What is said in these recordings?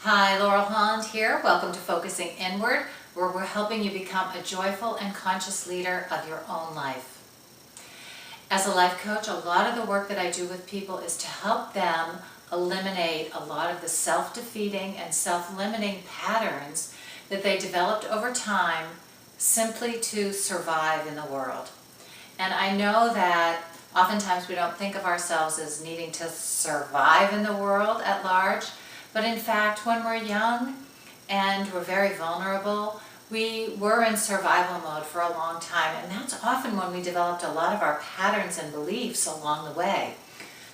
Hi, Laurel here. Welcome to Focusing Inward, where we're helping you become a joyful and conscious leader of your own life. As a life coach, a lot of the work that I do with people is to help them eliminate a lot of the self-defeating and self-limiting patterns that they developed over time simply to survive in the world. And I know that oftentimes we don't think of ourselves as needing to survive in the world at large, but in fact, when we're young and we're very vulnerable, we were in survival mode for a long time, and that's often when we developed a lot of our patterns and beliefs along the way.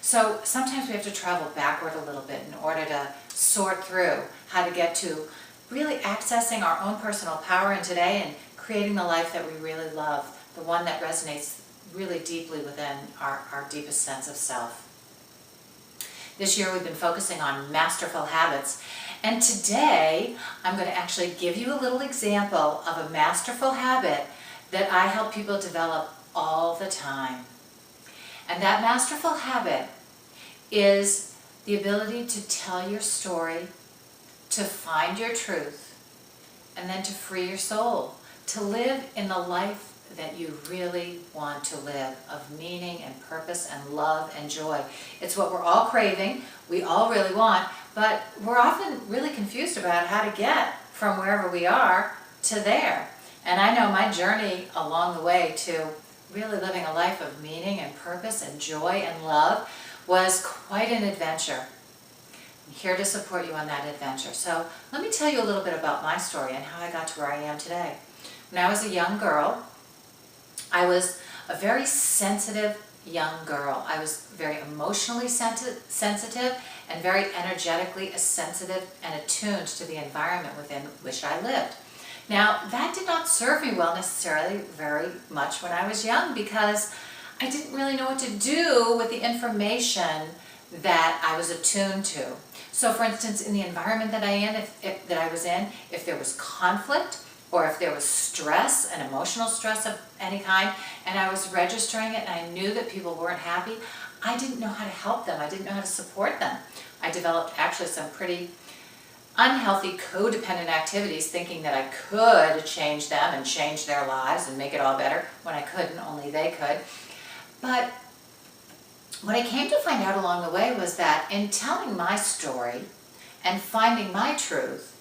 So sometimes we have to travel backward a little bit in order to sort through how to get to really accessing our own personal power in today and creating the life that we really love, the one that resonates really deeply within our deepest sense of self. This year we've been focusing on Masterful Habits, and today I'm going to actually give you a little example of a masterful habit that I help people develop all the time. And that masterful habit is the ability to tell your story, to find your truth, and then to free your soul, to live in the life that you really want to live, of meaning and purpose and love and joy. It's what we're all craving, we all really want, but we're often really confused about how to get from wherever we are to there. And I know my journey along the way to really living a life of meaning and purpose and joy and love was quite an adventure. I'm here to support you on that adventure. So let me tell you a little bit about my story and how I got to where I am today. When I was a young girl, I was a very sensitive young girl. I was very emotionally sensitive and very energetically sensitive and attuned to the environment within which I lived. Now, that did not serve me well necessarily very much when I was young, because I didn't really know what to do with the information that I was attuned to. So for instance, in the environment that I was in, if there was conflict, or if there was stress, an emotional stress of any kind, and I was registering it and I knew that people weren't happy, I didn't know how to help them. I didn't know how to support them. I developed actually some pretty unhealthy codependent activities, thinking that I could change them and change their lives and make it all better, when I couldn't, only they could. But what I came to find out along the way was that in telling my story and finding my truth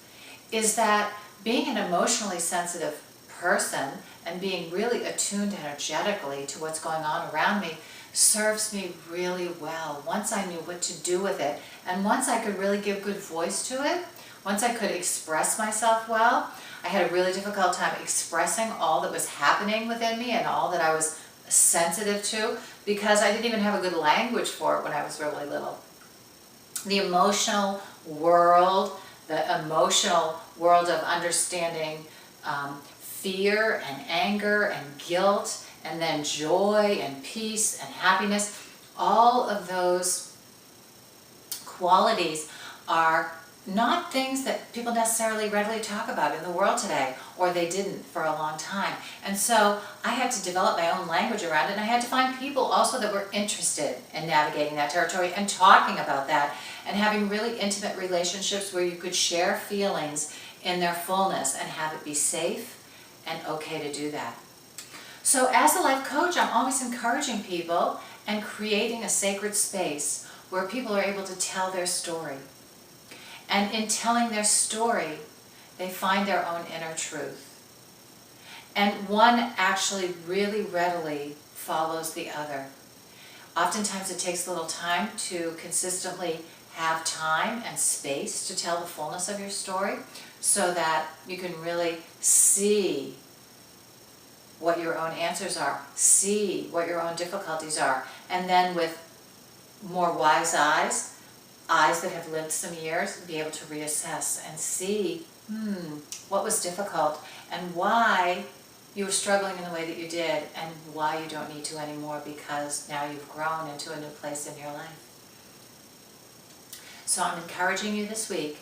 is that being an emotionally sensitive person and being really attuned energetically to what's going on around me serves me really well. Once I knew what to do with it, and once I could really give good voice to it, once I could express myself well, I had a really difficult time expressing all that was happening within me and all that I was sensitive to, because I didn't even have a good language for it when I was really little. The emotional world of understanding fear and anger and guilt, and then joy and peace and happiness, all of those qualities are not things that people necessarily readily talk about in the world today, or they didn't for a long time. And so I had to develop my own language around it, and I had to find people also that were interested in navigating that territory and talking about that and having really intimate relationships where you could share feelings in their fullness and have it be safe and okay to do that. So as a life coach, I'm always encouraging people and creating a sacred space where people are able to tell their story. And in telling their story, they find their own inner truth. And one actually really readily follows the other. Oftentimes it takes a little time to consistently have time and space to tell the fullness of your story, so that you can really see what your own answers are, see what your own difficulties are, and then with more wise eyes that have lived some years, be able to reassess and see what was difficult and why you were struggling in the way that you did, and why you don't need to anymore, because now you've grown into a new place in your life. So I'm encouraging you this week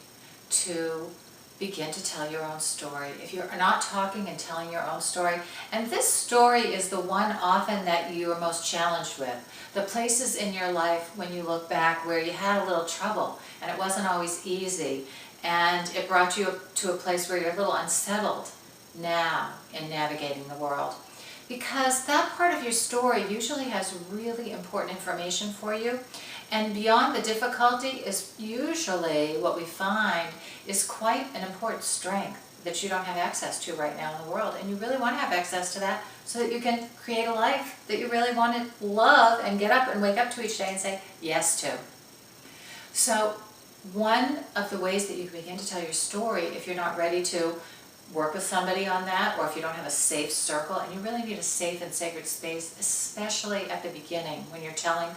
to begin to tell your own story. If you're not talking and telling your own story, and this story is the one often that you are most challenged with, the places in your life when you look back where you had a little trouble and it wasn't always easy, and it brought you to a place where you're a little unsettled now in navigating the world. Because that part of your story usually has really important information for you, and beyond the difficulty is usually what we find is quite an important strength that you don't have access to right now in the world, and you really want to have access to that so that you can create a life that you really want to love and get up and wake up to each day and say yes to. So one of the ways that you can begin to tell your story, if you're not ready to work with somebody on that, or if you don't have a safe circle, and you really need a safe and sacred space, especially at the beginning when you're telling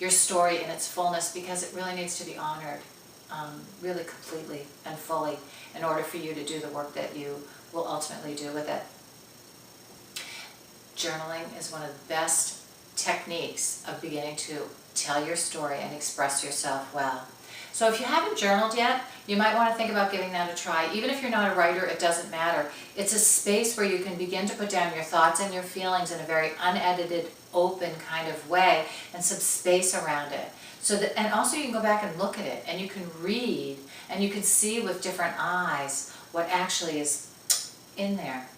your story in its fullness, because it really needs to be honored really completely and fully in order for you to do the work that you will ultimately do with it. Journaling is one of the best techniques of beginning to tell your story and express yourself well. So if you haven't journaled yet, you might want to think about giving that a try. Even if you're not a writer, it doesn't matter. It's a space where you can begin to put down your thoughts and your feelings in a very unedited, open kind of way, and some space around it. So that, and also you can go back and look at it, and you can read, and you can see with different eyes what actually is in there.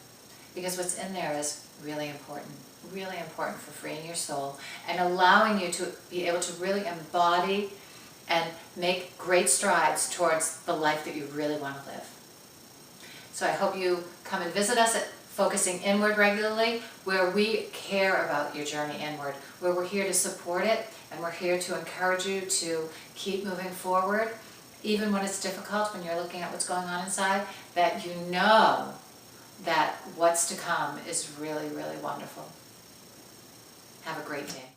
Because what's in there is really important for freeing your soul and allowing you to be able to really embody and make great strides towards the life that you really want to live. So I hope you come and visit us at Focusing Inward regularly, where we care about your journey inward, where we're here to support it, and we're here to encourage you to keep moving forward, even when it's difficult, when you're looking at what's going on inside, that you know that what's to come is really, really wonderful. Have a great day.